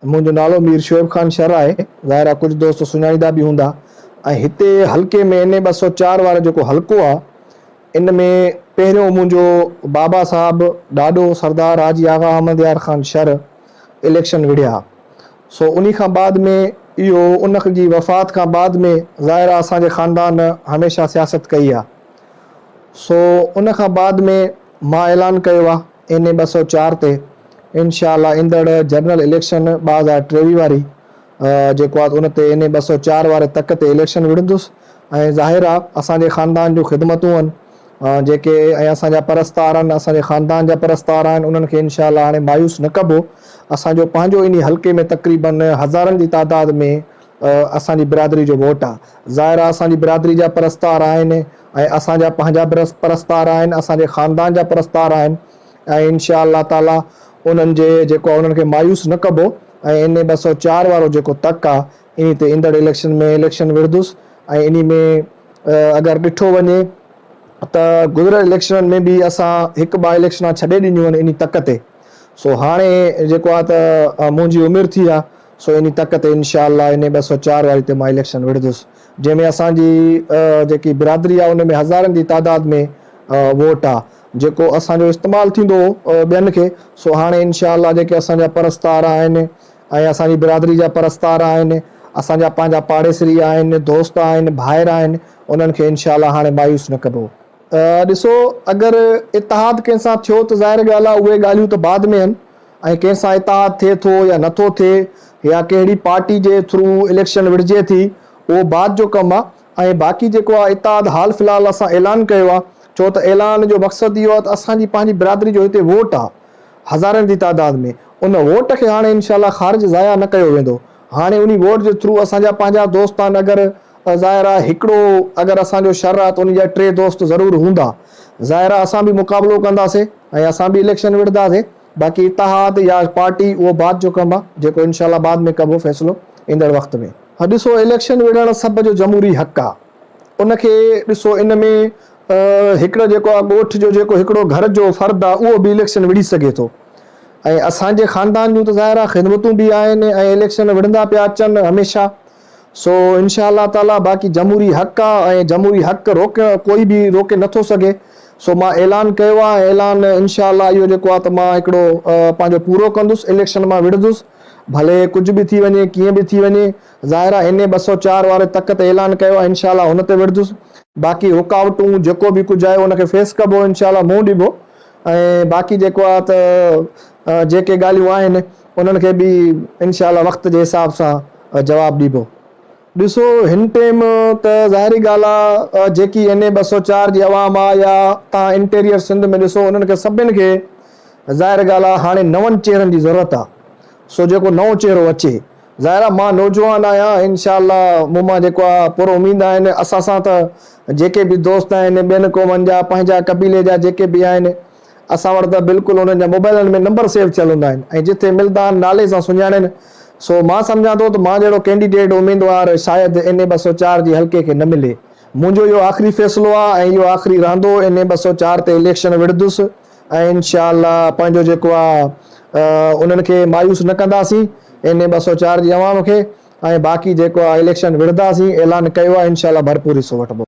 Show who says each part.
Speaker 1: मुंहिंजो नालो मीर शोएब खान शर आहे। ज़ाहिर आहे कुझु दोस्त सुञाणींदा बि हूंदा। ऐं हिते हल्के में NA 204 वारो जेको हल्को आहे, इन में पहिरियों मुंहिंजो बाबा साहब ॾाढो सरदार हाजी आगा अहमद यार ख़ान शर इलेक्शन विढ़िया। सो उन्ही खां बाद में इहो उन जी वफ़ात खां बाद में ज़ाहिर आहे असांजे ख़ानदान हमेशह सियासत कई आहे। सो उन खां बाद में मां ऐलान कयो आहे NA 204 ते इंशाअल्लाह ईंदड़ जनरल इलेक्शन 2023 वारी जेको आहे उन ते NA 204 वारे तक ते इलेक्शन विढ़ंदुसि। ऐं ज़ाहिर आहे असांजे ख़ानदान जूं ख़िदमतूं आहिनि जेके ऐं असांजा परस्तार आहिनि, असांजे ख़ानदान जा परस्तार आहिनि, उन्हनि खे इंशाअल्लाह हाणे मायूस न कबो। असांजो पंहिंजो इन हल्के में तक़रीबन हज़ारनि जी तादाद में असांजी बिरादरी जो वोट आहे। ज़ाहिर आहे असांजी बिरादरी जा परस्तार आहिनि ऐं असांजा पंहिंजा परस्तार आहिनि, असांजे ख़ानदान जा परस्तार आहिनि। ऐं इंशाअल्लाह ताला उन्हनि जे जेको आहे उन्हनि खे मायूस न कबो। ऐं NA 204 वारो जेको तक आहे इन ते ईंदड़ इलेक्शन में इलेक्शन विढ़ंदुसि। ऐं इन में अगरि ॾिठो वञे त गुज़िरियल इलेक्शननि में बि असां हिकु ॿ इलेक्शनां छॾे ॾिनियूं आहिनि इन तक ते। सो हाणे जेको आहे त मुंहिंजी उमिरि थी आहे, सो इन तक ते इंशाअल्लाह NA 204 वारी ते मां इलेक्शन विढ़ंदुसि, जंहिंमें असांजी जेकी बिरादरी आहे उन में हज़ारनि जी तादाद में वोट आहे जेको असांजो इस्तेमालु थींदो ॿियनि खे। सो हाणे इंशाअल्लाह जेके असांजा परस्तार आहिनि ऐं असांजी बिरादरी जा परस्तार आहिनि, असांजा पंहिंजा पाड़ेसरी आहिनि, दोस्त आहिनि, भाइर आहिनि, उन्हनि खे इंशाअल्लाह हाणे मायूस न कबो। ॾिसो, अगरि इतिहाद कंहिंसां थियो त ज़ाहिर ॻाल्हि आहे उहे ॻाल्हियूं त बाद में आहिनि। ऐं कंहिंसां इतिहाद थिए थो या नथो थिए या कहिड़ी पार्टी जे थ्रू इलेक्शन विढ़िजे थी, उहो बाद जो कमु आहे। ऐं बाक़ी जेको आहे इतिहाद हाल फ़िलहाल असां ऐलान कयो आहे, छो त ऐलान जो मक़सदु इहो आहे त असांजी पंहिंजी बिरादरी जो हिते वोट आहे हज़ारनि जी तादाद में, उन वोट खे हाणे इंशाअल्लाह ख़ारिज ज़ाया न कयो वेंदो। हाणे उन वोट जे थ्रू असांजा पंहिंजा दोस्त आहिनि। अगरि ज़ाहिर आहे हिकिड़ो अगरि असांजो शर आहे त उन जा 3 दोस्त ज़रूरु हूंदा। ज़ाहिर आहे असां बि मुक़ाबिलो कंदासीं ऐं असां बि इलेक्शन विढ़ंदासीं। बाक़ी इतिहाद या पार्टी उहो बाद जो कमु आहे जेको इंशाअल्लाह बाद में कबो फ़ैसिलो ईंदड़ वक़्त में। हा, ॾिसो, इलेक्शन विढ़णु सभ जो जमहूरी हक़ आहे। उनखे ॾिसो, इन में हिकिड़ो जेको आहे ॻोठ जो जेको हिकिड़ो घर जो फ़र्द आहे उहो बि इलेक्शन विढ़ी सघे थो। ऐं असांजे ख़ानदान जूं त ज़ाहिर आहे ख़िदमतूं बि आहिनि ऐं इलेक्शन विढ़ंदा पिया अचनि हमेशह। सो इंशाअल्लाह ताला बाक़ी जमहूरी हक़ आहे ऐं जमहूरी हक़ कोई बि रोके नथो सघे। सो मां ऐलान कयो आहे, ऐलान इंशाअल्लाह इहो जेको आहे त मां हिकिड़ो पंहिंजो पूरो कंदुसि, इलेक्शन मां विढ़ंदुसि, भले कुझु बि थी वञे, कीअं बि थी वञे। ज़ाहिर आहे NA 204 वारे तक ते ऐलान कयो आहे, इंशाअल्लाह हुन ते विढ़ंदुसि। बाक़ी रुकावटूं जेको बि कुझु आहे उनखे फेस कबो, इंशाअल्लाह मुंहुं ॾिबो। ऐं बाक़ी जेको आहे त जेके ॻाल्हियूं आहिनि उन्हनि खे बि इंशाअल्लाह वक़्त जे हिसाब सां जवाबु ॾिबो। ॾिसो, हिन टाइम त ज़ाहिरी ॻाल्हि आहे जेकी NA 204 जी आवाम आहे या तव्हां इंटीरियर सिंध में ॾिसो, उन्हनि खे सभिनि खे ज़ाहिर ॻाल्हि आहे हाणे नवनि चेहरनि जी ज़रूरत आहे। सो जेको नओं चेहरो अचे, ज़ाहिर आहे मां नौजवान आहियां, इंशाअल्लाह मूं मां जेको आहे पूरो उमेद आहिनि। असां सां त जेके बि दोस्त आहिनि ॿियनि क़ौमनि जा, पंहिंजा कबीले जा जेके बि आहिनि, असां वटि त बिल्कुलु उन्हनि जा मोबाइलनि में नंबर सेव थियल हूंदा आहिनि ऐं जिथे मिलंदा आहिनि नाले सां सुञाणनि। सो मां सम्झां थो त मां जहिड़ो कैंडिडेट उमेदवार शायदि NA 204 जी हल्के खे न मिले। मुंहिंजो इहो आख़िरी फ़ैसिलो आहे ऐं इहो आख़िरी रहंदो। NA 204 ते इलेक्शन विढ़ंदुसि ऐं इंशाअल्लाह पंहिंजो जेको आहे उन्हनि खे मायूस न कंदासीं NA 204 जी आवाम खे। ऐं बाक़ी जेको आहे इलेक्शन विढ़ंदासीं, ऐलान कयो आहे, इंशाअल्लाह भरपूर हिसो वठिबो।